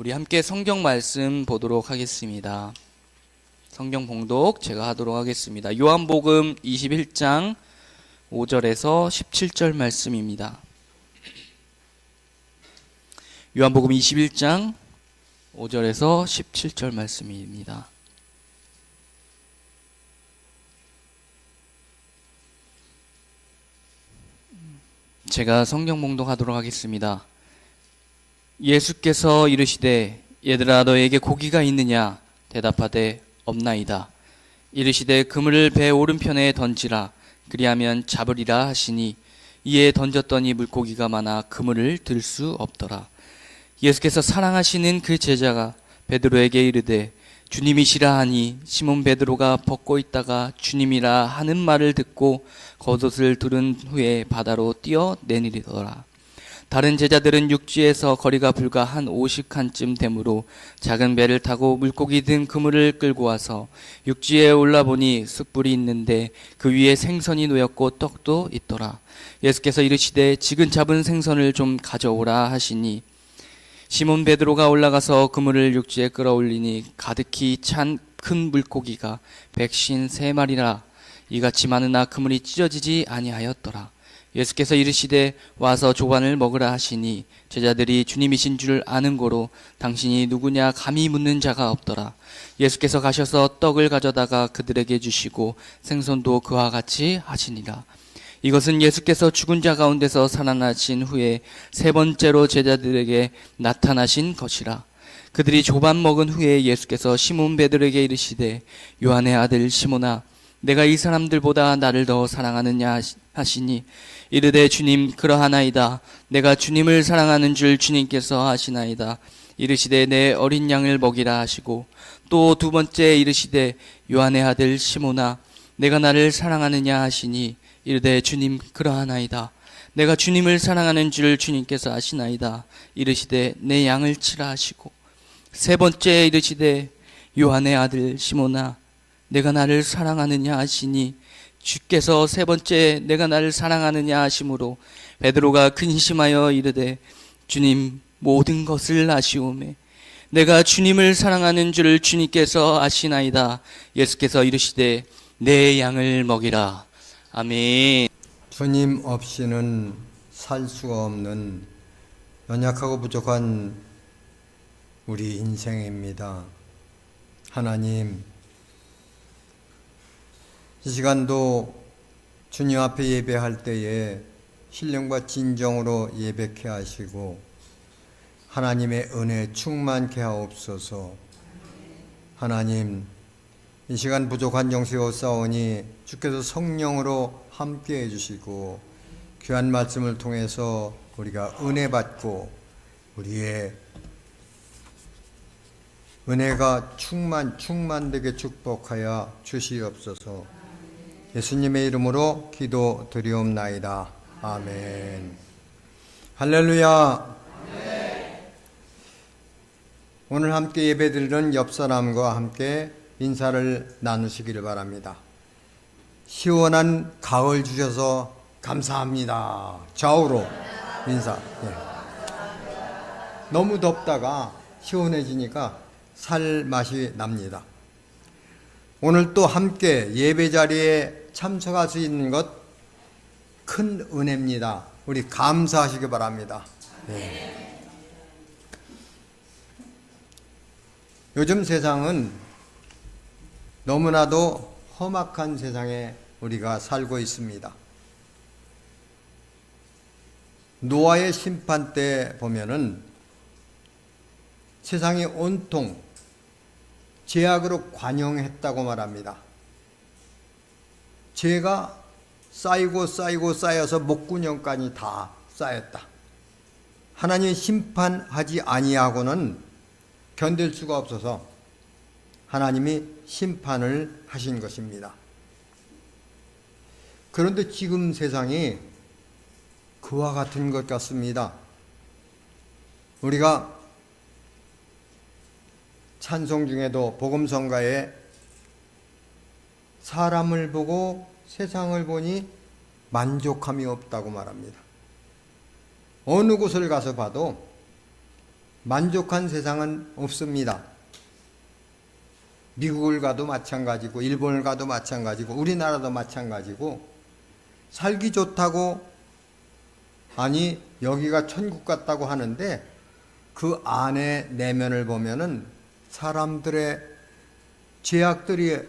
우리 함께 성경 말씀 보도록 하겠습니다. 성경 봉독 제가 하도록 하겠습니다. 요한복음 21장 5절에서 17절 말씀입니다. 요한복음 21장 5절에서 17절 말씀입니다. 제가 성경 봉독하도록 하겠습니다. 예수께서 이르시되 얘들아 너에게 고기가 있느냐 대답하되 없나이다. 이르시되 그물을 배 오른편에 던지라 그리하면 잡으리라 하시니 이에 던졌더니 물고기가 많아 그물을 들 수 없더라. 예수께서 사랑하시는 그 제자가 베드로에게 이르되 주님이시라 하니 시몬 베드로가 벗고 있다가 주님이라 하는 말을 듣고 겉옷을 두른 후에 바다로 뛰어 내리더라. 다른 제자들은 육지에서 거리가 불과 한 50칸쯤 되므로 작은 배를 타고 물고기 든 그물을 끌고 와서 육지에 올라보니 숯불이 있는데 그 위에 생선이 놓였고 떡도 있더라. 예수께서 이르시되 지금 잡은 생선을 좀 가져오라 하시니 시몬 베드로가 올라가서 그물을 육지에 끌어올리니 가득히 찬 큰 물고기가 153마리라. 이같이 많으나 그물이 찢어지지 아니하였더라. 예수께서 이르시되 와서 조반을 먹으라 하시니 제자들이 주님이신 줄 아는 고로 당신이 누구냐 감히 묻는 자가 없더라. 예수께서 가셔서 떡을 가져다가 그들에게 주시고 생선도 그와 같이 하시니라. 이것은 예수께서 죽은 자 가운데서 살아나신 후에 세 번째로 제자들에게 나타나신 것이라. 그들이 조반 먹은 후에 예수께서 시몬 베드로에게 이르시되 요한의 아들 시몬아 내가 이 사람들보다 나를 더 사랑하느냐 하시니 이르되 주님 그러하나이다. 내가 주님을 사랑하는 줄 주님께서 아시나이다. 이르시되 내 어린 양을 먹이라 하시고 또 두 번째 이르시되 요한의 아들 시몬아 내가 나를 사랑하느냐 하시니 이르되 주님 그러하나이다. 내가 주님을 사랑하는 줄 주님께서 아시나이다. 이르시되 내 양을 치라 하시고 세 번째 이르시되 요한의 아들 시몬아 내가 나를 사랑하느냐 하시니 주께서 세 번째 내가 나를 사랑하느냐 하심으로 베드로가 근심하여 이르되 주님 모든 것을 아시오매 내가 주님을 사랑하는 줄 주님께서 아시나이다. 예수께서 이르시되 내 양을 먹이라. 아멘. 주님 없이는 살 수가 없는 연약하고 부족한 우리 인생입니다. 하나님, 이 시간도 주님 앞에 예배할 때에 신령과 진정으로 예배케 하시고 하나님의 은혜 충만케 하옵소서. 하나님, 이 시간 부족한 영세오사오니 주께서 성령으로 함께 해주시고 귀한 말씀을 통해서 우리가 은혜 받고 우리의 은혜가 충만되게 축복하여 주시옵소서. 예수님의 이름으로 기도드리옵나이다. 아멘. 할렐루야. 아멘. 오늘 함께 예배드리는 옆사람과 함께 인사를 나누시기를 바랍니다. 시원한 가을 주셔서 감사합니다. 좌우로 인사. 네. 너무 덥다가 시원해지니까 살 맛이 납니다. 오늘 또 함께 예배 자리에 참석할 수 있는 것 큰 은혜입니다. 우리 감사하시기 바랍니다. 네. 요즘 세상은 너무나도 험악한 세상에 우리가 살고 있습니다. 노아의 심판 때 보면은 세상이 온통 죄악으로 관영했다고 말합니다. 죄가 쌓여서 목구녕까지 다 쌓였다. 하나님 심판하지 아니하고는 견딜 수가 없어서 하나님이 심판을 하신 것입니다. 그런데 지금 세상이 그와 같은 것 같습니다. 우리가 찬송 중에도 복음성가에 사람을 보고 세상을 보니 만족함이 없다고 말합니다. 어느 곳을 가서 봐도 만족한 세상은 없습니다. 미국을 가도 마찬가지고 일본을 가도 마찬가지고 우리나라도 마찬가지고 살기 좋다고 아니 여기가 천국 같다고 하는데 그 안에 내면을 보면은 사람들의 죄악들이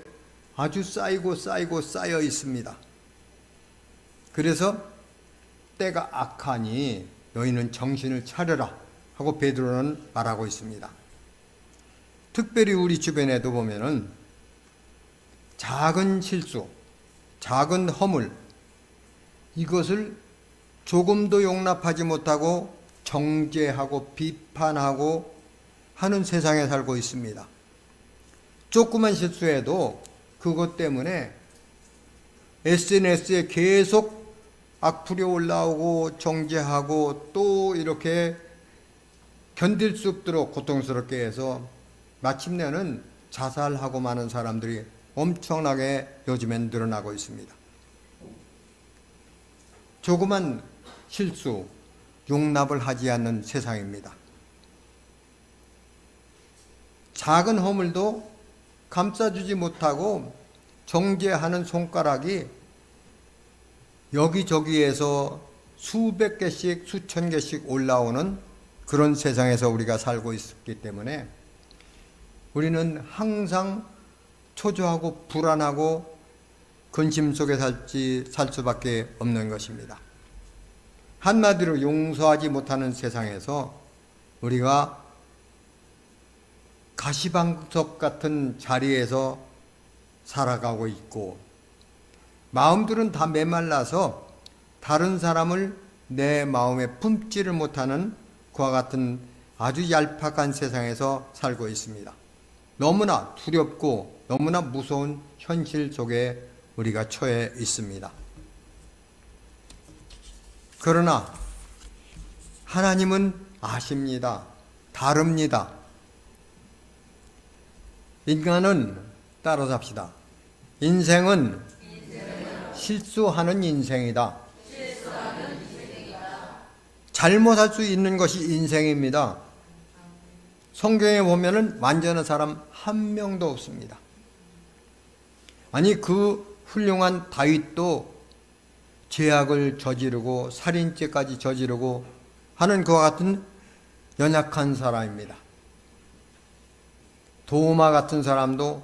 아주 쌓이고 쌓여 있습니다. 그래서 때가 악하니 너희는 정신을 차려라 하고 베드로는 말하고 있습니다. 특별히 우리 주변에도 보면은 작은 실수, 작은 허물 이것을 조금도 용납하지 못하고 정죄하고 비판하고 하는 세상에 살고 있습니다. 조그만 실수에도 그것 때문에 SNS에 계속 악플이 올라오고 정죄하고 또 이렇게 견딜 수 없도록 고통스럽게 해서 마침내는 자살하고 마는 사람들이 엄청나게 요즘엔 늘어나고 있습니다. 조그만 실수, 용납을 하지 않는 세상입니다. 작은 허물도 감싸주지 못하고 정죄하는 손가락이 여기저기에서 수백 개씩 수천 개씩 올라오는 그런 세상에서 우리가 살고 있기 때문에 우리는 항상 초조하고 불안하고 근심 속에 살 수밖에 없는 것입니다. 한마디로 용서하지 못하는 세상에서 우리가 가시방석 같은 자리에서 살아가고 있고 마음들은 다 메말라서 다른 사람을 내 마음에 품지를 못하는 그와 같은 아주 얄팍한 세상에서 살고 있습니다. 너무나 두렵고 너무나 무서운 현실 속에 우리가 처해 있습니다. 그러나 하나님은 아십니다. 다릅니다. 인간은 따라 삽시다. 인생은 실수하는 인생이다. 잘못할 수 있는 것이 인생입니다. 성경에 보면은 완전한 사람 한 명도 없습니다. 아니 그 훌륭한 다윗도 죄악을 저지르고 살인죄까지 저지르고 하는 그와 같은 연약한 사람입니다. 도마 같은 사람도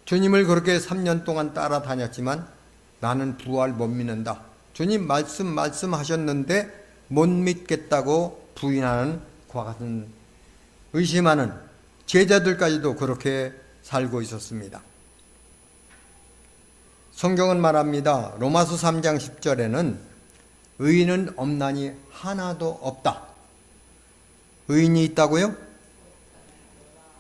주님을 그렇게 3년 동안 따라다녔지만 나는 부활 못 믿는다. 주님 말씀하셨는데 못 믿겠다고 부인하는 그와 같은 의심하는 제자들까지도 그렇게 살고 있었습니다. 성경은 말합니다. 로마서 3장 10절에는 의인은 없나니 하나도 없다. 의인이 있다고요?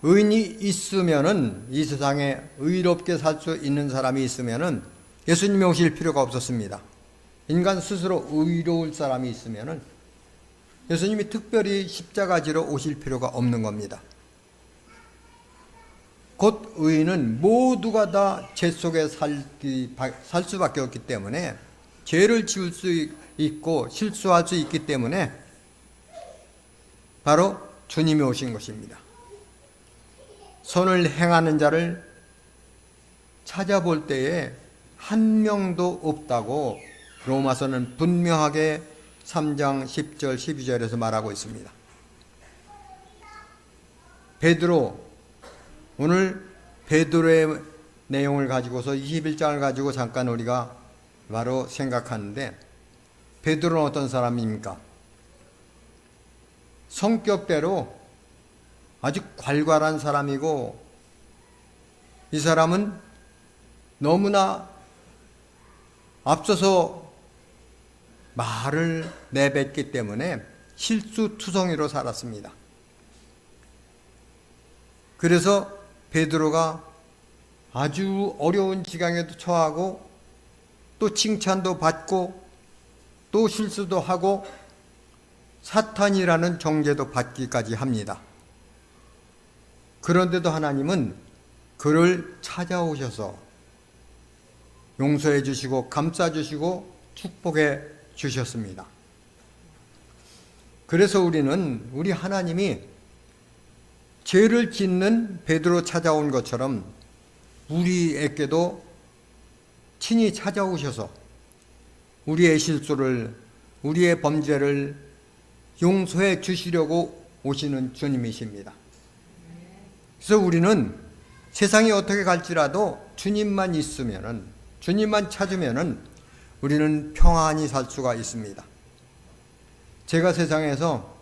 의인이 있으면은 이 세상에 의롭게 살 수 있는 사람이 있으면은 예수님이 오실 필요가 없었습니다. 인간 스스로 의로울 사람이 있으면은 예수님이 특별히 십자가 지러 오실 필요가 없는 겁니다. 곧 의인은 모두가 다 죄 속에 살 수밖에 없기 때문에 죄를 지을 수 있고 실수할 수 있기 때문에 바로 주님이 오신 것입니다. 선을 행하는 자를 찾아볼 때에 한 명도 없다고 로마서는 분명하게 3장 10절 12절에서 말하고 있습니다. 베드로, 오늘 베드로의 내용을 가지고서 21장을 가지고 잠깐 우리가 바로 생각하는데 베드로는 어떤 사람입니까? 성격대로 아주 괄괄한 사람이고 이 사람은 너무나 앞서서 말을 내뱉기 때문에 실수투성이로 살았습니다. 그래서 베드로가 아주 어려운 지경에도 처하고 또 칭찬도 받고 또 실수도 하고 사탄이라는 정죄도 받기까지 합니다. 그런데도 하나님은 그를 찾아오셔서 용서해 주시고 감싸 주시고 축복해 주셨습니다. 그래서 우리는 우리 하나님이 죄를 짓는 베드로 찾아온 것처럼 우리에게도 친히 찾아오셔서 우리의 실수를, 우리의 범죄를 용서해 주시려고 오시는 주님이십니다. 그래서 우리는 세상이 어떻게 갈지라도 주님만 있으면은, 주님만 찾으면은 우리는 평안히 살 수가 있습니다. 제가 세상에서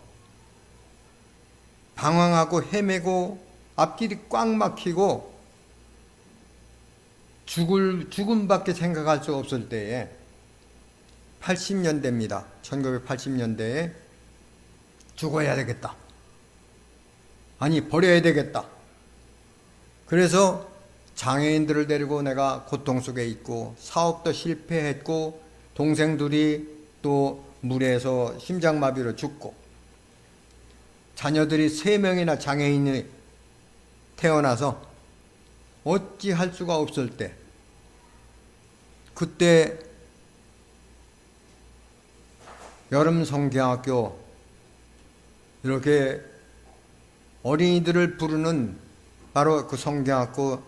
방황하고 헤매고 앞길이 꽉 막히고 죽음밖에 생각할 수 없을 때에 80년대입니다. 1980년대에 죽어야 되겠다. 아니, 버려야 되겠다. 그래서 장애인들을 데리고 내가 고통 속에 있고 사업도 실패했고 동생들이 또 물에서 심장마비로 죽고 자녀들이 3명이나 장애인이 태어나서 어찌 할 수가 없을 때, 그때 여름 성경학교 이렇게 어린이들을 부르는 바로 그 성경학교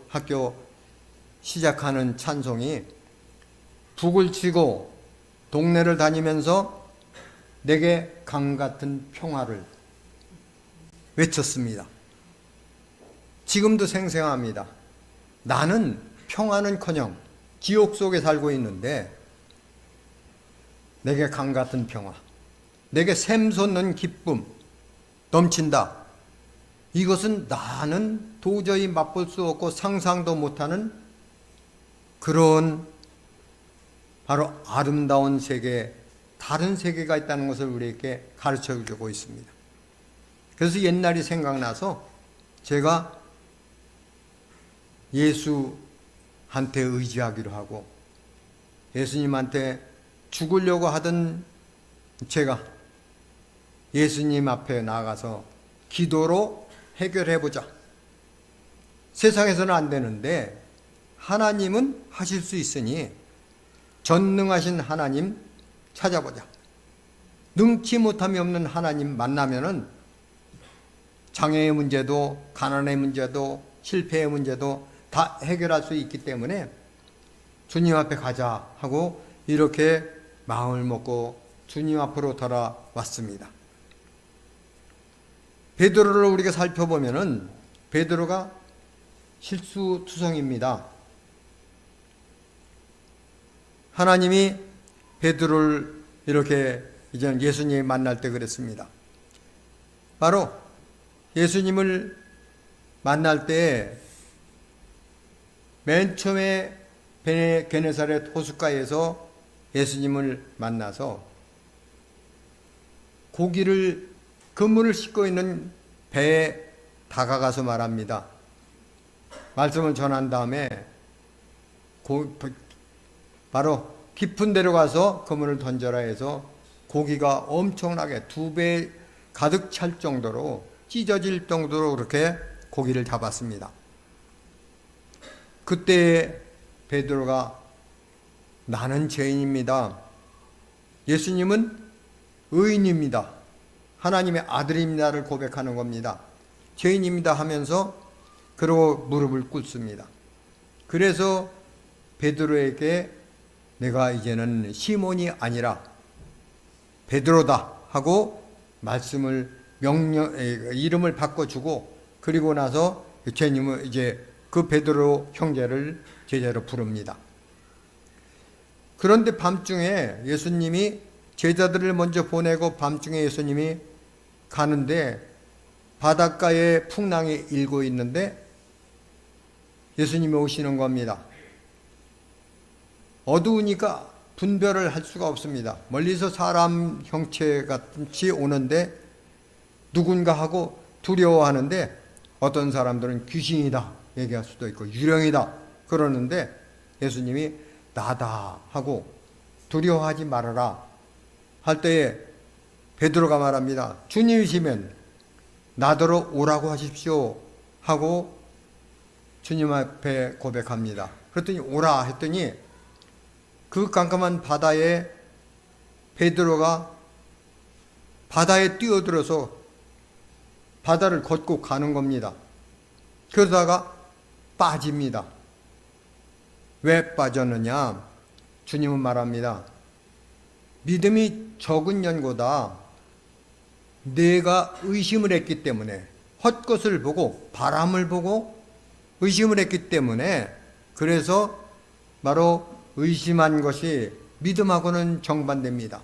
시작하는 찬송이 북을 치고 동네를 다니면서 내게 강 같은 평화를 외쳤습니다. 지금도 생생합니다. 나는 평화는커녕 지옥 속에 살고 있는데 내게 강 같은 평화, 내게 샘솟는 기쁨 넘친다. 이것은 나는 도저히 맛볼 수 없고 상상도 못하는 그런 바로 아름다운 세계, 다른 세계가 있다는 것을 우리에게 가르쳐주고 있습니다. 그래서 옛날이 생각나서 제가 예수한테 의지하기로 하고 예수님한테 죽으려고 하던 제가 예수님 앞에 나가서 기도로 해결해보자. 세상에서는 안 되는데 하나님은 하실 수 있으니 전능하신 하나님 찾아보자. 능치 못함이 없는 하나님 만나면은 장애의 문제도 가난의 문제도 실패의 문제도 다 해결할 수 있기 때문에 주님 앞에 가자 하고 이렇게 마음을 먹고 주님 앞으로 돌아왔습니다. 베드로를 우리가 살펴보면은 베드로가 실수투성입니다. 하나님이 베드로를 이렇게 이제 예수님이 만날 때 그랬습니다. 바로 예수님을 만날 때 맨 처음에 게네사렛 호숫가에서 예수님을 만나서 고기를 그물을 싣고 있는 배에 다가가서 말합니다. 말씀을 전한 다음에 바로 깊은 데로 가서 그물을 던져라 해서 고기가 엄청나게 2배 가득 찰 정도로 찢어질 정도로 그렇게 고기를 잡았습니다. 그때 베드로가 나는 죄인입니다. 예수님은 의인입니다. 하나님의 아들입니다를 고백하는 겁니다. 죄인입니다 하면서 그러고 무릎을 꿇습니다. 그래서 베드로에게 내가 이제는 시몬이 아니라 베드로다 하고 말씀을 이름을 바꿔주고 그리고 나서 주님은 이제 그 베드로 형제를 제자로 부릅니다. 그런데 밤중에 예수님이 제자들을 먼저 보내고 밤중에 예수님이 가는데 바닷가에 풍랑이 일고 있는데 예수님이 오시는 겁니다. 어두우니까 분별을 할 수가 없습니다. 멀리서 사람 형체 같이 오는데 누군가 하고 두려워하는데 어떤 사람들은 귀신이다 얘기할 수도 있고 유령이다 그러는데 예수님이 나다 하고 두려워하지 말아라 할 때에 베드로가 말합니다. 주님이시면 나더러 오라고 하십시오 하고 주님 앞에 고백합니다. 그랬더니 오라 했더니 그 깜깜한 바다에 베드로가 바다에 뛰어들어서 바다를 걷고 가는 겁니다. 그러다가 빠집니다. 왜 빠졌느냐? 주님은 말합니다. 믿음이 적은 년보다 내가 의심을 했기 때문에, 헛것을 보고 바람을 보고 의심을 했기 때문에, 그래서 바로 의심한 것이 믿음하고는 정반대입니다.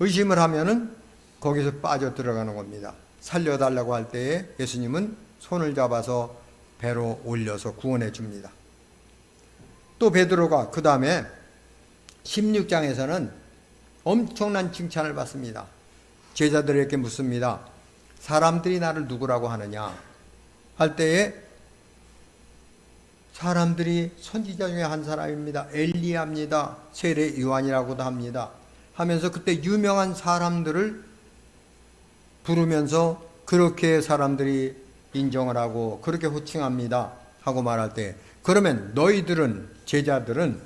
의심을 하면은 거기서 빠져 들어가는 겁니다. 살려달라고 할 때에 예수님은 손을 잡아서 배로 올려서 구원해 줍니다. 또 베드로가 그 다음에 16장에서는 엄청난 칭찬을 받습니다. 제자들에게 묻습니다. 사람들이 나를 누구라고 하느냐 할 때에 사람들이 선지자 중에 한 사람입니다. 엘리야입니다. 세례 요한이라고도 합니다. 하면서 그때 유명한 사람들을 부르면서 그렇게 사람들이 인정을 하고 그렇게 호칭합니다. 하고 말할 때, 그러면 너희들은, 제자들은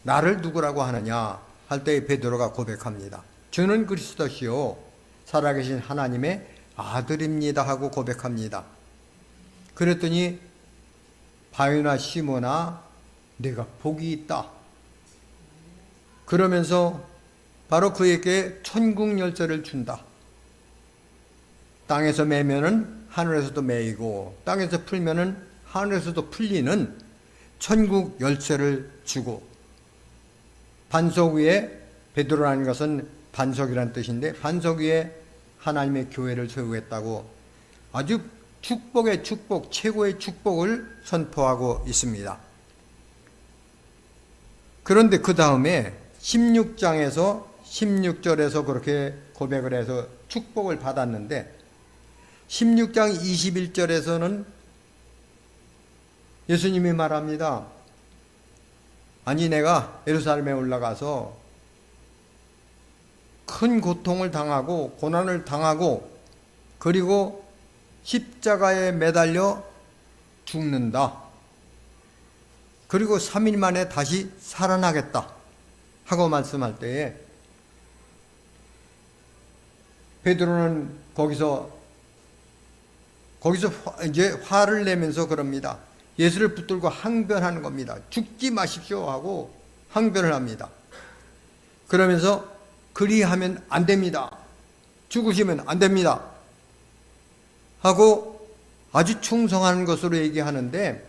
나를 누구라고 하느냐 할 때 베드로가 고백합니다. 주는 그리스도시요 살아계신 하나님의 아들입니다 하고 고백합니다. 그랬더니 바요나 시모나 내가 복이 있다. 그러면서 바로 그에게 천국 열쇠를 준다. 땅에서 매면은 하늘에서도 매이고 땅에서 풀면은 하늘에서도 풀리는 천국 열쇠를 주고, 반석 위에, 베드로라는 것은 반석이라는 뜻인데 반석 위에 하나님의 교회를 세우겠다고 아주 축복의 축복, 최고의 축복을 선포하고 있습니다. 그런데 그 다음에 16장에서 16절에서 그렇게 고백을 해서 축복을 받았는데 16장 21절에서는 예수님이 말합니다. 아니 내가 예루살렘에 올라가서 큰 고통을 당하고 고난을 당하고 그리고 십자가에 매달려 죽는다. 그리고 3일 만에 다시 살아나겠다 하고 말씀할 때에 베드로는 거기서 이제 화를 내면서 그럽니다. 예수를 붙들고 항변하는 겁니다. 죽지 마십시오 하고 항변을 합니다. 그러면서 그리하면 안 됩니다. 죽으시면 안 됩니다. 하고 아주 충성하는 것으로 얘기하는데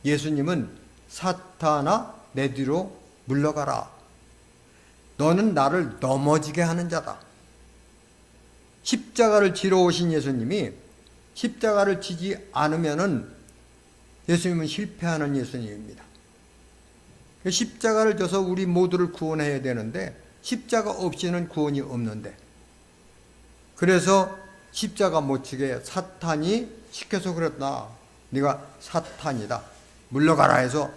예수님은 사탄아 내 뒤로 물러가라. 너는 나를 넘어지게 하는 자다. 십자가를 지러 오신 예수님이 십자가를 지지 않으면은 예수님은 실패하는 예수님입니다. 십자가를 져서 우리 모두를 구원해야 되는데 십자가 없이는 구원이 없는데, 그래서 십자가 못 지게 사탄이 시켜서 그랬다. 네가 사탄이다. 물러가라 해서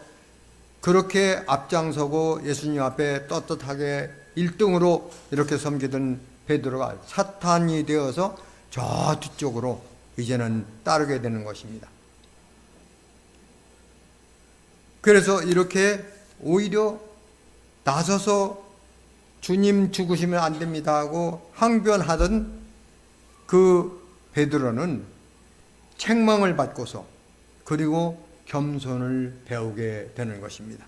그렇게 앞장서고 예수님 앞에 떳떳하게 1등으로 이렇게 섬기던 베드로가 사탄이 되어서 저 뒤쪽으로 이제는 따르게 되는 것입니다. 그래서 이렇게 오히려 나서서 주님 죽으시면 안 됩니다 하고 항변하던 그 베드로는 책망을 받고서 그리고 겸손을 배우게 되는 것입니다.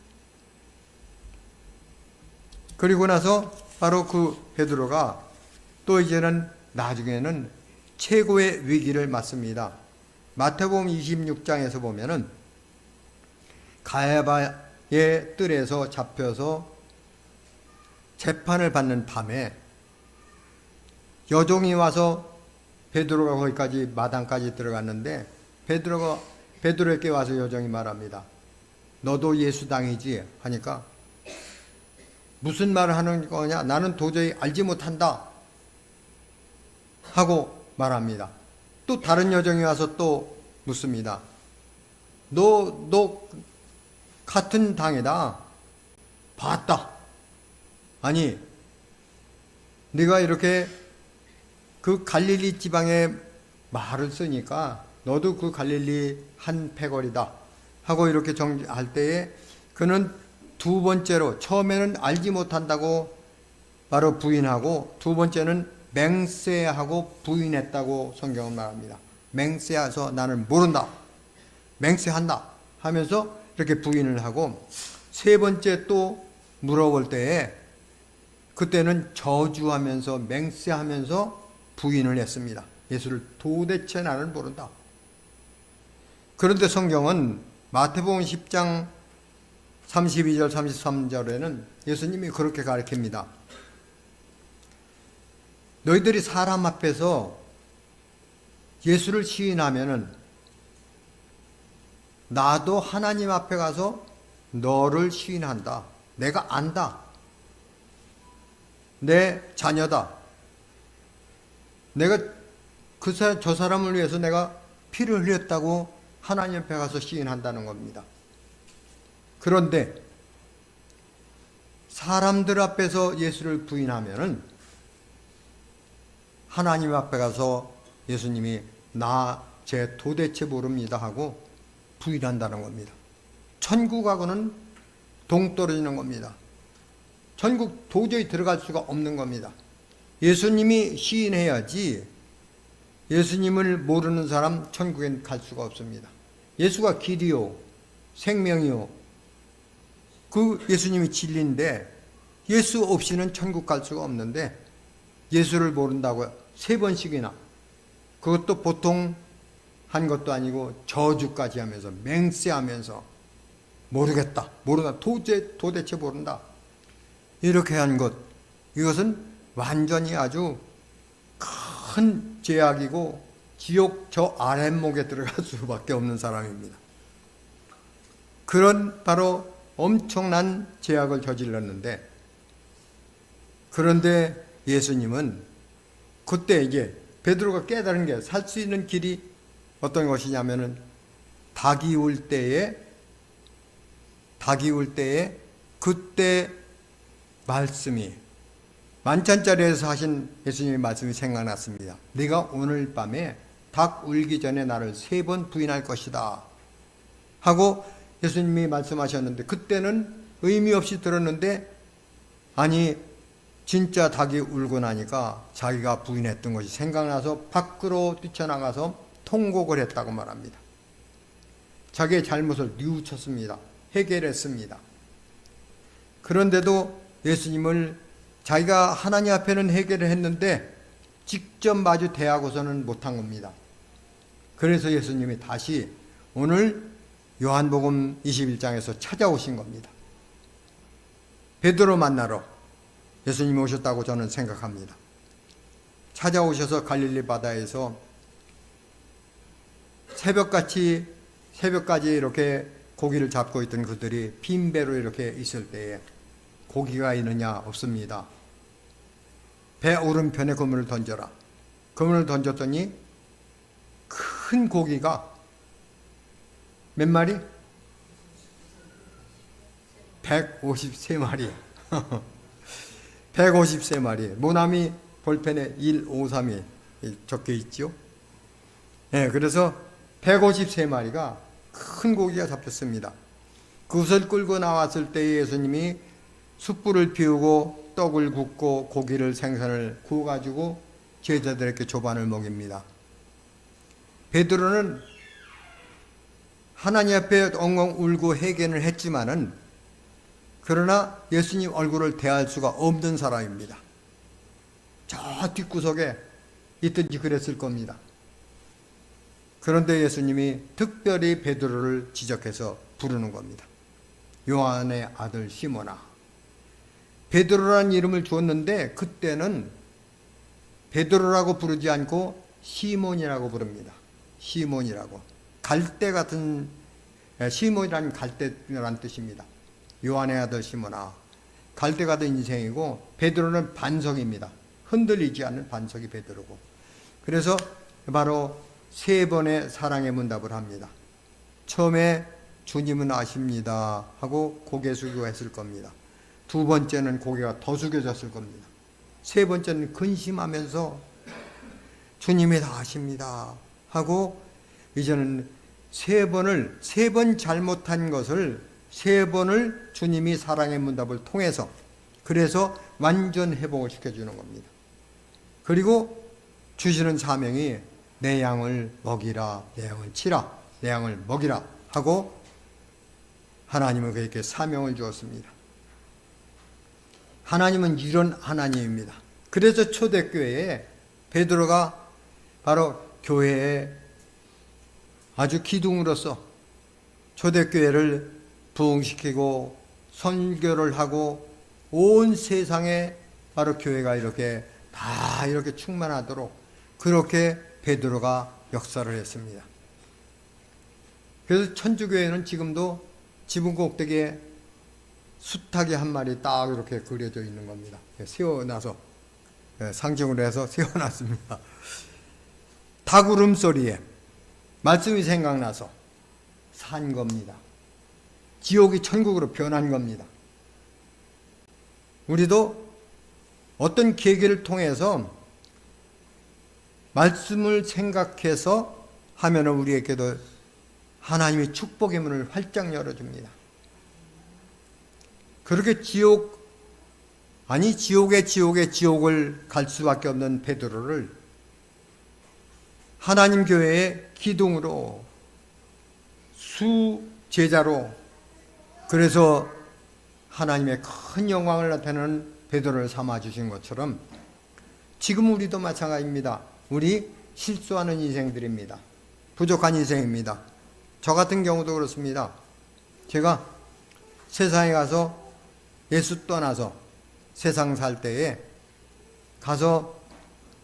그리고 나서 바로 그 베드로가 또 이제는 나중에는 최고의 위기를 맞습니다. 마태복음 26장에서 보면은 가야바의 뜰에서 잡혀서 재판을 받는 밤에 여종이 와서 베드로가 거기까지 마당까지 들어갔는데 베드로에게 와서 여종이 말합니다. 너도 예수당이지 하니까 무슨 말을 하는 거냐? 나는 도저히 알지 못한다 하고 말합니다. 또 다른 여종이 와서 또 묻습니다. 너 같은 당이다. 봤다. 아니 네가 이렇게 그 갈릴리 지방에 말을 쓰니까 너도 그 갈릴리 한 패거리다 하고 이렇게 정할 때에 그는 두 번째로, 처음에는 알지 못한다고 바로 부인하고 두 번째는 맹세하고 부인했다고 성경은 말합니다. 맹세해서 나는 모른다, 맹세한다 하면서 이렇게 부인을 하고, 세 번째 또 물어볼 때에 그때는 저주하면서 맹세하면서 부인을 했습니다. 예수를 도대체 나는 모른다. 그런데 성경은 마태복음 10장 32절 33절에는 예수님이 그렇게 가르칩니다. 너희들이 사람 앞에서 예수를 시인하면은 나도 하나님 앞에 가서 너를 시인한다. 내가 안다. 내 자녀다. 내가 저 사람을 위해서 내가 피를 흘렸다고 하나님 앞에 가서 시인한다는 겁니다. 그런데 사람들 앞에서 예수를 부인하면은 하나님 앞에 가서 예수님이 나 제 도대체 모릅니다 하고 부인한다는 겁니다. 천국하고는 동떨어지는 겁니다. 천국 도저히 들어갈 수가 없는 겁니다. 예수님이 시인해야지 예수님을 모르는 사람 천국엔 갈 수가 없습니다. 예수가 길이요 생명이요 그 예수님이 진리인데 예수 없이는 천국 갈 수가 없는데 예수를 모른다고요. 3번씩이나. 그것도 보통 한 것도 아니고 저주까지 하면서 맹세하면서 모르겠다. 모르다. 도대체 모른다. 이렇게 한 것. 이것은 완전히 아주 큰 죄악이고 지옥 저 아랫목에 들어갈 수밖에 없는 사람입니다. 그런 바로 엄청난 죄악을 저질렀는데, 그런데 예수님은 그때 이제 베드로가 깨달은 게 살 수 있는 길이 어떤 것이냐면은 닭이 울 때에 그때 말씀이 만찬자리에서 하신 예수님의 말씀이 생각났습니다. 네가 오늘 밤에 닭 울기 전에 나를 3번 부인할 것이다 하고 예수님이 말씀하셨는데, 그때는 의미 없이 들었는데, 아니 진짜 닭이 울고 나니까 자기가 부인했던 것이 생각나서 밖으로 뛰쳐나가서 통곡을 했다고 말합니다. 자기의 잘못을 뉘우쳤습니다. 해결했습니다. 그런데도 예수님을 자기가 하나님 앞에는 해결을 했는데 직접 마주 대하고서는 못한 겁니다. 그래서 예수님이 다시 오늘 요한복음 21장에서 찾아오신 겁니다. 베드로 만나러 예수님이 오셨다고 저는 생각합니다. 찾아오셔서 갈릴리 바다에서 새벽까지 이렇게 고기를 잡고 있던 그들이 빈 배로 이렇게 있을 때에 고기가 있느냐? 없습니다. 배 오른편에 그물을 던져라. 그물을 던졌더니 큰 고기가 몇 마리? 153마리. 153마리. 모나미 볼펜에 153이 적혀 있죠. 네, 그래서 153마리가 큰 고기가 잡혔습니다. 그것을 끌고 나왔을 때 예수님이 숯불을 피우고 떡을 굽고 고기를 생선을 구워가지고 제자들에게 조반을 먹입니다. 베드로는 하나님 앞에 엉엉 울고 회개를 했지만은, 그러나 예수님 얼굴을 대할 수가 없는 사람입니다. 저 뒷구석에 있든지 그랬을 겁니다. 그런데 예수님이 특별히 베드로를 지적해서 부르는 겁니다. 요한의 아들 시몬아. 베드로라는 이름을 주었는데 그때는 베드로라고 부르지 않고 시몬이라고 부릅니다. 시몬이라고. 갈대 같은, 시몬이라는 갈대라는 뜻입니다. 요한의 아들 시몬아. 갈대 같은 인생이고 베드로는 반석입니다. 흔들리지 않는 반석이 베드로고. 그래서 바로 3번의 사랑의 문답을 합니다. 처음에 주님은 아십니다 하고 고개 숙이고 했을 겁니다. 2번째는 고개가 더 숙여졌을 겁니다. 3번째는 근심하면서 주님이 다 아십니다 하고, 이제는 3번 잘못한 것을 3번을 주님이 사랑의 문답을 통해서, 그래서 완전 회복을 시켜주는 겁니다. 그리고 주시는 사명이 내 양을 먹이라, 내 양을 치라, 내 양을 먹이라 하고 하나님은 그에게 사명을 주었습니다. 하나님은 이런 하나님입니다. 그래서 초대교회에 베드로가 바로 교회의 아주 기둥으로서 초대교회를 부흥시키고 선교를 하고 온 세상에 바로 교회가 이렇게 다 이렇게 충만하도록 그렇게 베드로가 역사를 했습니다. 그래서 천주교회는 지금도 지붕 꼭대기에 수탉이 한 마리 딱 이렇게 그려져 있는 겁니다. 세워놔서 상징으로 해서 세워놨습니다. 닭 울음소리에 말씀이 생각나서 산 겁니다. 지옥이 천국으로 변한 겁니다. 우리도 어떤 계기를 통해서 말씀을 생각해서 하면은 우리에게도 하나님의 축복의 문을 활짝 열어줍니다. 그렇게 지옥의 지옥을 갈 수밖에 없는 베드로를 하나님 교회의 기둥으로 수제자로 그래서 하나님의 큰 영광을 나타내는 베드로를 삼아주신 것처럼 지금 우리도 마찬가지입니다. 우리 실수하는 인생들입니다. 부족한 인생입니다. 저 같은 경우도 그렇습니다. 제가 세상에 가서 예수 떠나서 세상 살 때에 가서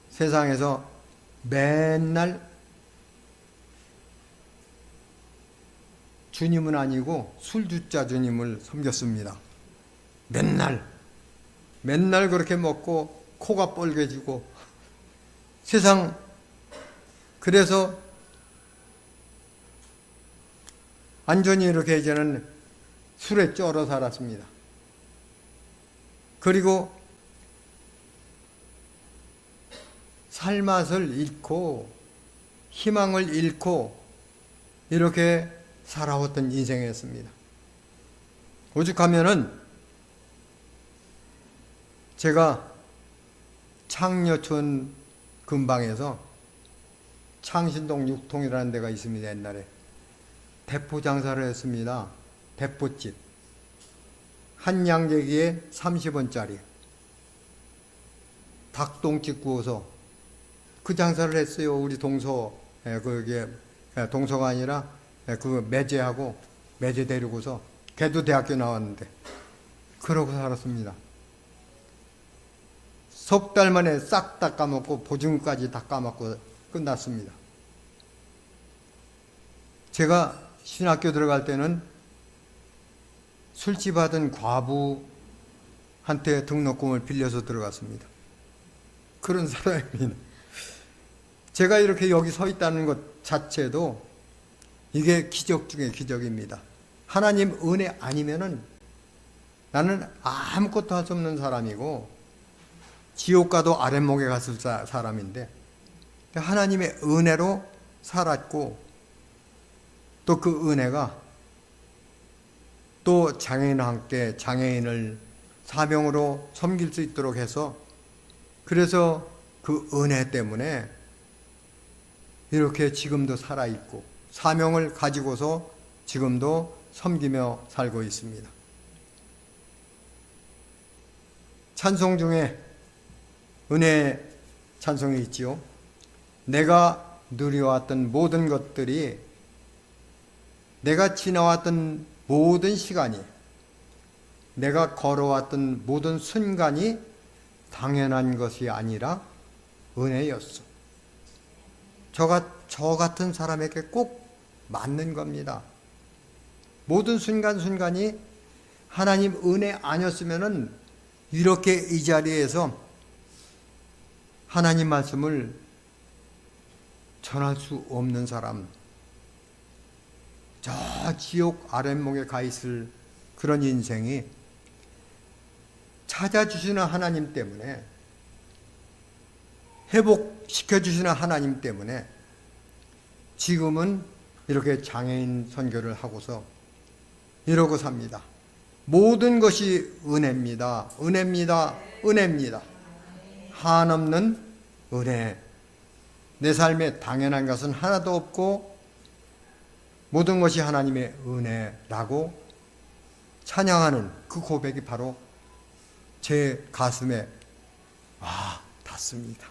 세상에서 맨날 주님은 아니고 술주자 주님을 섬겼습니다. 맨날 그렇게 먹고 코가 뻘개지고 세상 그래서 완전히 이렇게 이제는 술에 쩔어 살았습니다. 그리고 살맛을 잃고 희망을 잃고 이렇게 살아왔던 인생이었습니다. 오죽하면은 제가 창녀촌 근방에서 창신동 6통이라는 데가 있습니다. 옛날에 대포 장사를 했습니다. 대포집 한 양재기에 30원짜리 닭똥집 구워서 그 장사를 했어요. 우리 동서 그게 동서가 아니라 그 매제하고 매제 데리고서 걔도 대학교 나왔는데 그러고 살았습니다. 석 달 만에 싹 다 까먹고 보증까지 다 까먹고 끝났습니다. 제가 신학교 들어갈 때는 술집 하던 과부한테 등록금을 빌려서 들어갔습니다. 그런 사람입니다. 제가 이렇게 여기 서 있다는 것 자체도 이게 기적 중에 기적입니다. 하나님 은혜 아니면은 나는 아무것도 할 수 없는 사람이고 지옥 가도 아랫목에 갔을 사람인데 하나님의 은혜로 살았고 또 그 은혜가 또 장애인과 함께 장애인을 사명으로 섬길 수 있도록 해서 그래서 그 은혜 때문에 이렇게 지금도 살아있고 사명을 가지고서 지금도 섬기며 살고 있습니다. 찬송 중에 은혜 찬송이 있지요. 내가 누려왔던 모든 것들이 내가 지나왔던 모든 시간이 내가 걸어왔던 모든 순간이 당연한 것이 아니라 은혜였어. 저 같은 사람에게 꼭 맞는 겁니다. 모든 순간순간이 하나님 은혜 아니었으면은 이렇게 이 자리에서 하나님 말씀을 전할 수 없는 사람, 저 지옥 아랫목에 가 있을 그런 인생이 찾아주시는 하나님 때문에 회복시켜주시는 하나님 때문에 지금은 이렇게 장애인 선교를 하고서 이러고 삽니다. 모든 것이 은혜입니다. 은혜입니다. 은혜입니다. 한없는 은혜. 내 삶에 당연한 것은 하나도 없고 모든 것이 하나님의 은혜라고 찬양하는 그 고백이 바로 제 가슴에 닿습니다.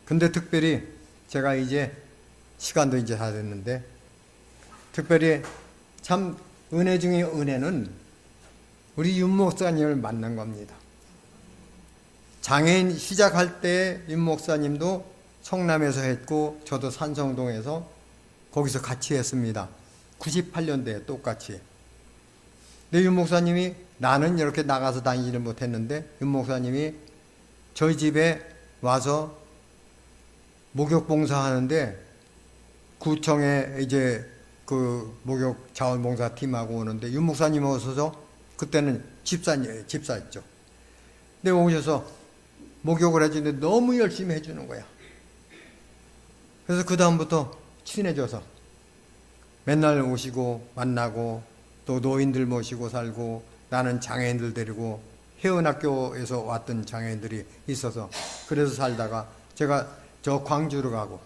근데 특별히 제가 이제 시간도 이제 다 됐는데 특별히 참 은혜 중에 은혜는 우리 윤 목사님을 만난 겁니다. 장애인 시작할 때 윤 목사님도 성남에서 했고 저도 산성동에서 거기서 같이 했습니다. 98년도에 똑같이. 근데 윤 목사님이 나는 이렇게 나가서 다니지를 못했는데 윤 목사님이 저희 집에 와서 목욕 봉사하는데 구청에 이제 그 목욕 자원봉사 팀하고 오는데 윤 목사님 오셔서 그때는 집사였죠. 근데 오셔서 목욕을 해주는데 너무 열심히 해주는 거야. 그래서 그 다음부터 친해져서 맨날 오시고 만나고 또 노인들 모시고 살고 나는 장애인들 데리고 회원학교에서 왔던 장애인들이 있어서 그래서 살다가 제가 저 광주로 가고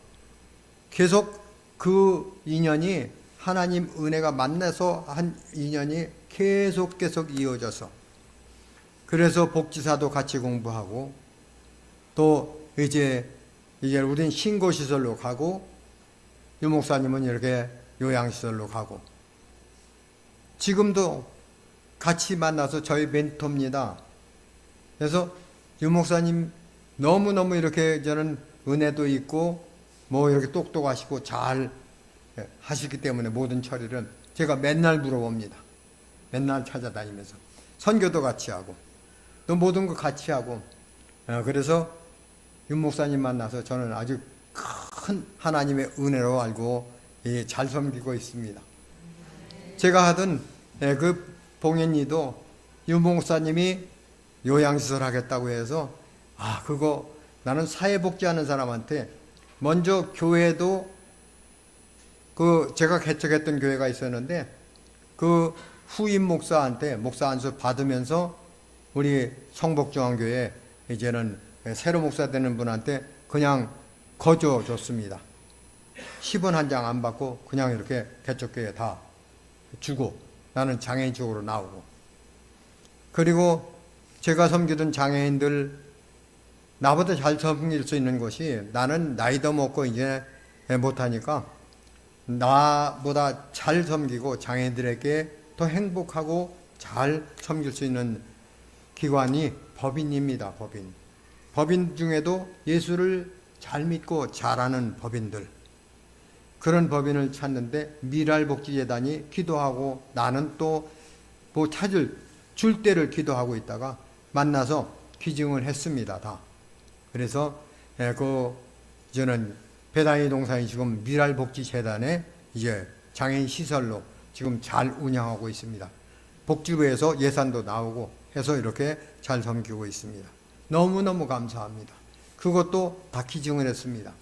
계속 그 인연이 하나님 은혜가 만나서 한 인연이 계속 이어져서 그래서 복지사도 같이 공부하고 또 이제 우린 신고시설로 가고 유 목사님은 이렇게 요양시설로 가고 지금도 같이 만나서 저희 멘토입니다. 그래서 유 목사님 너무너무 이렇게 저는 은혜도 있고 뭐 이렇게 똑똑하시고 잘 하시기 때문에 모든 처리를 제가 맨날 물어봅니다. 맨날 찾아다니면서 선교도 같이 하고 또 모든 거 같이 하고 그래서 윤 목사님 만나서 저는 아주 큰 하나님의 은혜로 알고 잘 섬기고 있습니다. 제가 하던 그 봉연리도 윤 목사님이 요양시설 하겠다고 해서 그거 나는 사회복지하는 사람한테 먼저 교회도 그 제가 개척했던 교회가 있었는데 그 후임 목사한테 목사 안수 받으면서 우리 성복중앙교회 이제는 새로 목사 되는 분한테 그냥 거저 줬습니다. 10원 한 장 안 받고 그냥 이렇게 개척교회 다 주고 나는 장애인 쪽으로 나오고 그리고 제가 섬기던 장애인들 나보다 잘 섬길 수 있는 것이 나는 나이도 먹고 이제 못하니까 나보다 잘 섬기고 장애인들에게 더 행복하고 잘 섬길 수 있는 기관이 법인입니다. 법인 중에도 예수를 잘 믿고 잘하는 법인들 그런 법인을 찾는데 미랄복지재단이 기도하고 나는 또 뭐 줄 때를 기도하고 있다가 만나서 기증을 했습니다. 다. 그래서 저는 배당이 동산이 지금 미랄복지재단에 이제 장애인 시설로 지금 잘 운영하고 있습니다. 복지부에서 예산도 나오고 해서 이렇게 잘 섬기고 있습니다. 너무너무 감사합니다. 그것도 다 기증을 했습니다.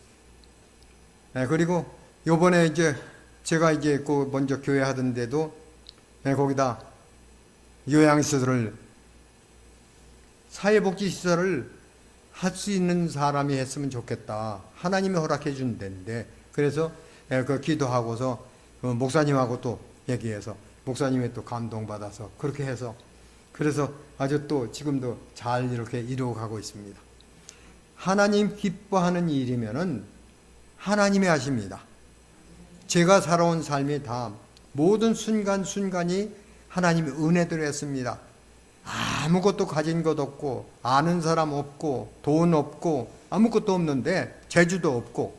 그리고 요번에 이제 제가 이제 그 먼저 교회 하던데도 거기다 요양시설을 사회복지시설을 할 수 있는 사람이 했으면 좋겠다. 하나님이 허락해 준 데인데 그래서 그 기도하고서 목사님하고 또 얘기해서 목사님이 또 감동받아서 그렇게 해서 그래서 아주 또 지금도 잘 이렇게 이루어가고 있습니다. 하나님 기뻐하는 일이면은 하나님이 하십니다. 제가 살아온 삶이 다 모든 순간순간이 하나님의 은혜대로 했습니다. 아무것도 가진 것 없고 아는 사람 없고 돈 없고 아무것도 없는데 재주도 없고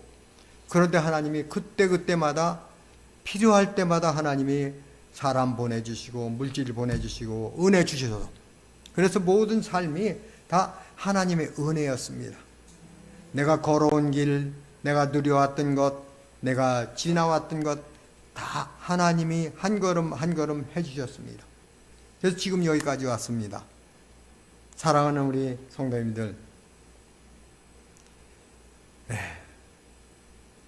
그런데 하나님이 그때마다 필요할 때마다 하나님이 사람 보내주시고 물질 보내주시고 은혜 주셔서 그래서 모든 삶이 다 하나님의 은혜였습니다. 내가 걸어온 길, 내가 누려왔던 것, 내가 지나왔던 것 다 하나님이 한 걸음 한 걸음 해주셨습니다. 그래서 지금 여기까지 왔습니다. 사랑하는 우리 성도님들,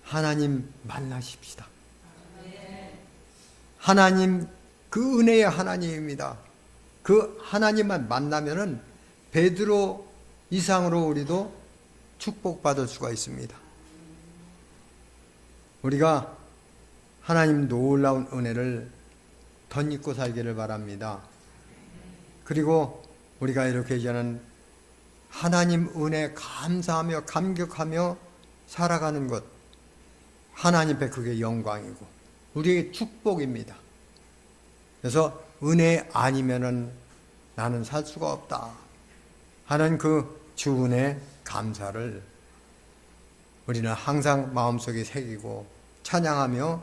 하나님 만나십시다. 하나님 그 은혜의 하나님입니다. 그 하나님만 만나면은 베드로 이상으로 우리도 축복받을 수가 있습니다. 우리가 하나님 놀라운 은혜를 덧입고 살기를 바랍니다. 그리고 우리가 이렇게 이제는 하나님 은혜 감사하며 감격하며 살아가는 것, 하나님 앞에 그게 영광이고 우리에게 축복입니다. 그래서 은혜 아니면은 나는 살 수가 없다 하는 그 주은혜 감사를 우리는 항상 마음속에 새기고 찬양하며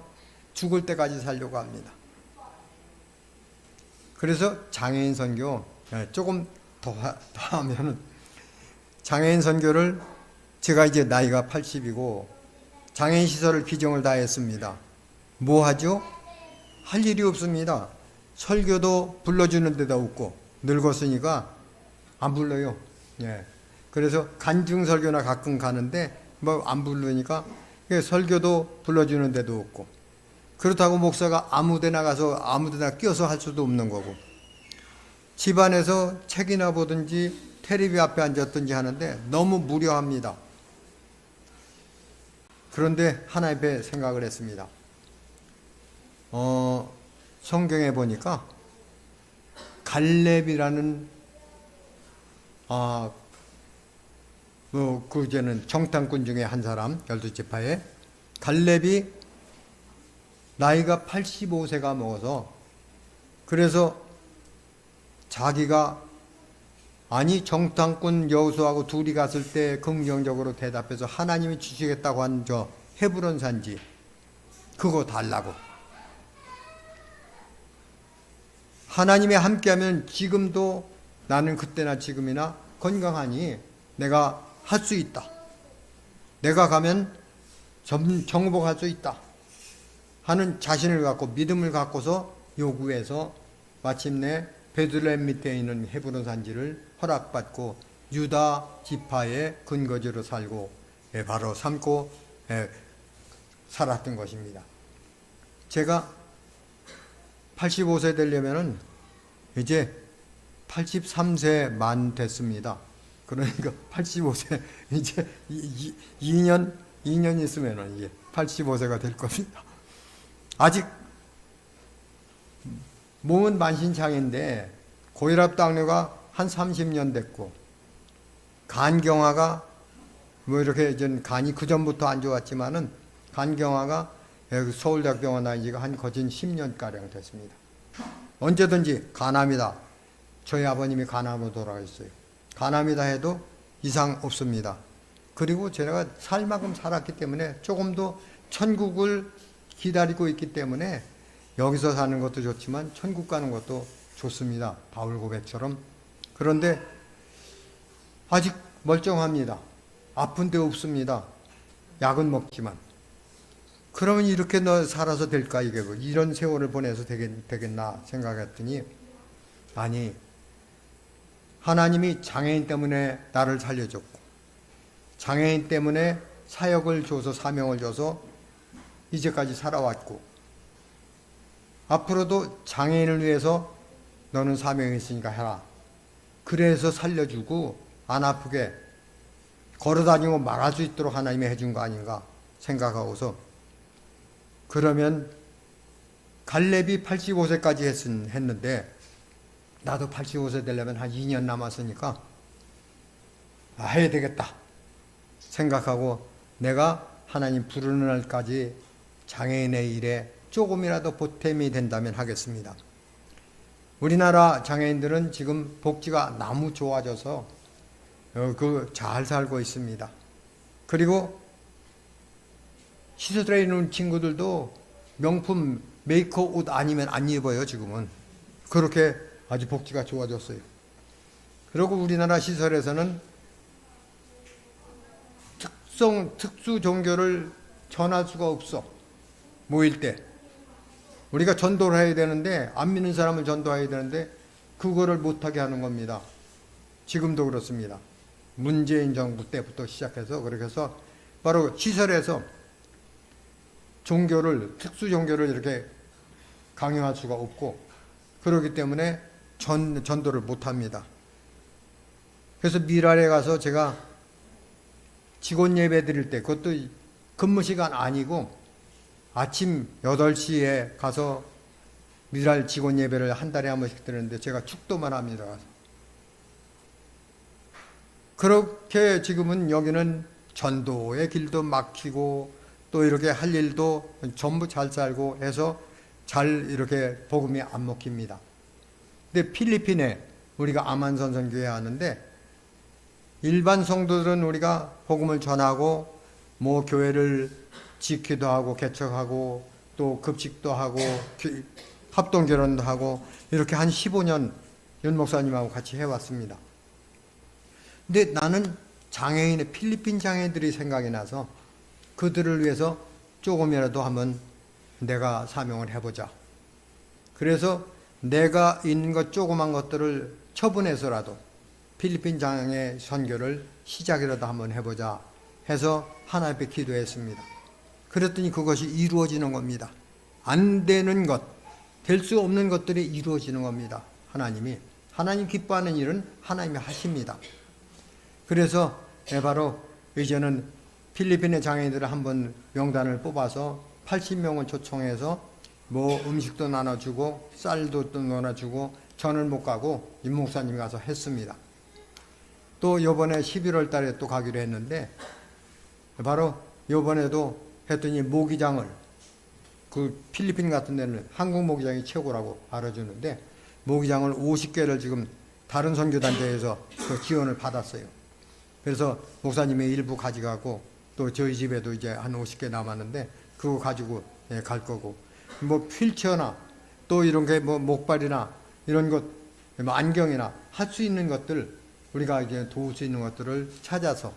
죽을 때까지 살려고 합니다. 그래서 장애인 선교 조금 더 하면은 장애인 선교를 제가 이제 나이가 80이고 장애인 시설을 비정을 다 했습니다. 뭐 하죠? 할 일이 없습니다. 설교도 불러주는 데도 없고 늙었으니까 안 불러요. 예. 그래서 간증 설교나 가끔 가는데 뭐 안 부르니까 설교도 불러주는 데도 없고 그렇다고 목사가 아무 데나 가서 아무 데나 끼어서 할 수도 없는 거고 집안에서 책이나 보든지 텔레비 앞에 앉았든지 하는데 너무 무료합니다. 그런데 하나 앞에 생각을 했습니다. 성경에 보니까 갈렙이라는 그 이제는 정탐꾼 중에 한 사람 12지파에 갈렙이 나이가 85세가 먹어서 그래서 자기가 아니 정탐꾼 여호수아하고 둘이 갔을 때 긍정적으로 대답해서 하나님이 주시겠다고 한 저 헤브론 산지 그거 달라고 하나님이 함께하면 지금도 나는 그때나 지금이나 건강하니 내가 할 수 있다. 내가 가면 정복할 수 있다. 하는 자신을 갖고 믿음을 갖고서 요구해서 마침내 베들레헴 밑에 있는 헤브론 산지를 허락받고 유다 지파의 근거지로 살고 바로 삼고 살았던 것입니다. 제가 85세 되려면은 이제 83세 만 됐습니다. 그러니까 85세 이제 2년 있으면은 이제 85세가 될 겁니다. 아직 몸은 만신창인데 고혈압 당뇨가 한 30년 됐고 간경화가 뭐 이렇게 전 간이 그 전부터 안 좋았지만은 간경화가 서울대학병원 다닌 지가 한 거진 10년가량 됐습니다. 언제든지 간암이다. 저희 아버님이 간암으로 돌아가셨어요. 간암이다 해도 이상 없습니다. 그리고 제가 살 만큼 살았기 때문에 조금 더 천국을 기다리고 있기 때문에 여기서 사는 것도 좋지만 천국 가는 것도 좋습니다. 바울 고백처럼. 그런데 아직 멀쩡합니다. 아픈 데 없습니다. 약은 먹지만. 그러면 이렇게 너 살아서 될까 이게 뭐 이런 세월을 보내서 되겠나 생각했더니 아니 하나님이 장애인 때문에 나를 살려줬고 장애인 때문에 사역을 줘서 사명을 줘서 이제까지 살아왔고 앞으로도 장애인을 위해서 너는 사명이 있으니까 해라. 그래서 살려주고 안 아프게 걸어다니고 말할 수 있도록 하나님이 해준 거 아닌가 생각하고서 그러면 갈렙이 85세까지 했는데 나도 85세 되려면 한 2년 남았으니까 해야 되겠다 생각하고 내가 하나님 부르는 날까지 장애인의 일에 조금이라도 보탬이 된다면 하겠습니다. 우리나라 장애인들은 지금 복지가 너무 좋아져서 잘 살고 있습니다. 그리고 시설에 있는 친구들도 명품 메이커 옷 아니면 안 입어요. 지금은 그렇게 아주 복지가 좋아졌어요. 그리고 우리나라 시설에서는 특수 종교를 전할 수가 없어. 모일 때 우리가 전도를 해야 되는데 안 믿는 사람을 전도해야 되는데 그거를 못하게 하는 겁니다. 지금도 그렇습니다. 문재인 정부 때부터 시작해서 그렇게 해서 바로 시설에서 특수 종교를 이렇게 강요할 수가 없고 그렇기 때문에 전도를 못합니다. 그래서 미랄에 가서 제가 직원 예배 드릴 때, 그것도 근무 시간 아니고 아침 8시에 가서 미랄 직원 예배를 한 달에 한 번씩 드리는데 제가 축도만 합니다. 그렇게 지금은 여기는 전도의 길도 막히고 또 이렇게 할 일도 전부 잘 살고 해서 잘 이렇게 복음이 안 먹힙니다. 근데 필리핀에 우리가 아만선 선교회 하는데 일반 성도들은 우리가 복음을 전하고 뭐 교회를 짓기도 하고 개척하고 또 급식도 하고 합동결혼도 하고 이렇게 한 15년 윤 목사님하고 같이 해왔습니다. 근데 나는 장애인의 필리핀 장애인들이 생각이 나서 그들을 위해서 조금이라도 한번 내가 사명을 해보자. 그래서 내가 있는 것 조그만 것들을 처분해서라도 필리핀 장애 선교를 시작이라도 한번 해보자 해서 하나님 앞에 기도했습니다. 그랬더니 그것이 이루어지는 겁니다. 안 되는 것, 될 수 없는 것들이 이루어지는 겁니다. 하나님 기뻐하는 일은 하나님이 하십니다. 그래서 바로 이제는 필리핀의 장애인들을 한번 명단을 뽑아서 80명을 초청해서 뭐 음식도 나눠주고 쌀도 또 나눠주고 전을 못 가고 임 목사님이 가서 했습니다. 또 요번에 11월 달에 또 가기로 했는데 바로 요번에도 했더니 모기장을 그 필리핀 같은 데는 한국 모기장이 최고라고 알아주는데 모기장을 50개를 지금 다른 선교단체에서 그 지원을 받았어요. 그래서 목사님이 일부 가져가고 또 저희 집에도 이제 한 50개 남았는데 그거 가지고 갈 거고 뭐 휠체어나 또 이런 게 뭐 목발이나 이런 것, 뭐 안경이나 할 수 있는 것들 우리가 이제 도울 수 있는 것들을 찾아서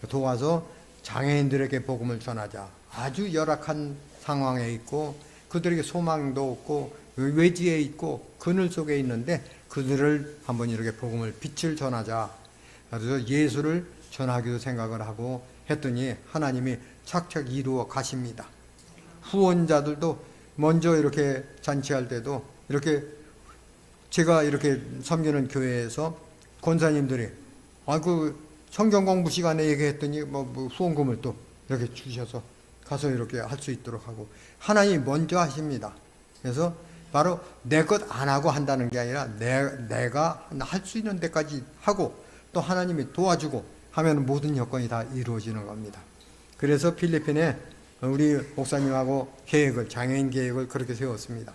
도와서 장애인들에게 복음을 전하자. 아주 열악한 상황에 있고 그들에게 소망도 없고 외지에 있고 그늘 속에 있는데 그들을 한번 이렇게 복음을 빛을 전하자. 그래서 예수를 전하기도 생각을 하고 했더니 하나님이 착착 이루어 가십니다. 후원자들도 먼저 이렇게 잔치할 때도 이렇게 제가 이렇게 섬기는 교회에서 권사님들이 그 성경 공부 시간에 얘기했더니 뭐 후원금을 또 이렇게 주셔서 가서 이렇게 할 수 있도록 하고 하나님이 먼저 하십니다. 그래서 바로 내 것 안 하고 한다는 게 아니라 내가 할 수 있는 데까지 하고 또 하나님이 도와주고 하면 모든 여건이 다 이루어지는 겁니다. 그래서 필리핀에 우리 목사님하고 장애인 계획을 그렇게 세웠습니다.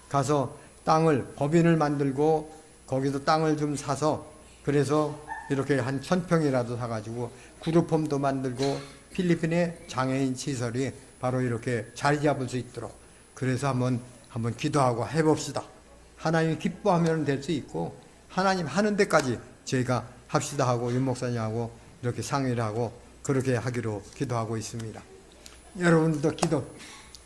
가서 땅을 법인을 만들고 거기서 땅을 좀 사서 그래서 이렇게 한 1000평이라도 사가지고 구루폼도 만들고 필리핀의 장애인 시설이 바로 이렇게 자리 잡을 수 있도록 그래서 한번 기도하고 해봅시다. 하나님이 기뻐하면 될 수 있고 하나님 하는 데까지 저희가 합시다 하고 윤 목사님하고 이렇게 상의를 하고 그렇게 하기로 기도하고 있습니다. 여러분도 기도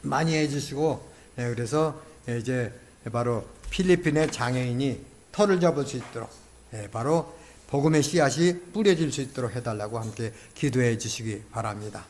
많이 해주시고 그래서 이제 바로 필리핀의 장애인이 털을 잡을 수 있도록 바로 복음의 씨앗이 뿌려질 수 있도록 해달라고 함께 기도해 주시기 바랍니다.